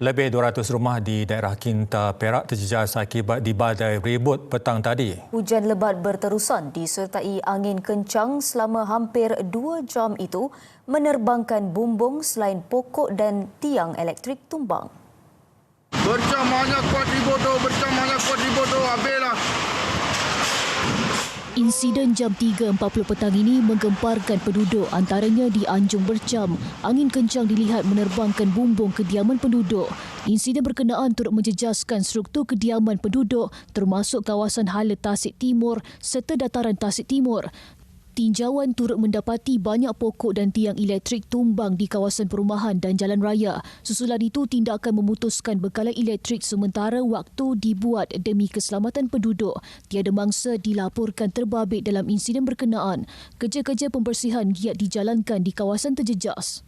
Lebih 200 rumah di daerah Kinta, Perak terjejas akibat dibadai Ribut petang tadi. Hujan lebat berterusan disertai angin kencang selama hampir 2 jam itu menerbangkan bumbung selain pokok dan tiang elektrik tumbang. Bercamanya kuat Ribut tu, habislah. Insiden jam 3.40 petang ini menggemparkan penduduk, antaranya di Anjung Bercam. Angin kencang dilihat menerbangkan bumbung kediaman penduduk. Insiden berkenaan turut menjejaskan struktur kediaman penduduk termasuk kawasan hala Tasik Timur serta dataran Tasik Timur. Tinjauan turut mendapati banyak pokok dan tiang elektrik tumbang di kawasan perumahan dan jalan raya. Susulan itu, tindakan memutuskan bekalan elektrik sementara waktu dibuat demi keselamatan penduduk. Tiada mangsa dilaporkan terbabit dalam insiden berkenaan. Kerja-kerja pembersihan giat dijalankan di kawasan terjejas.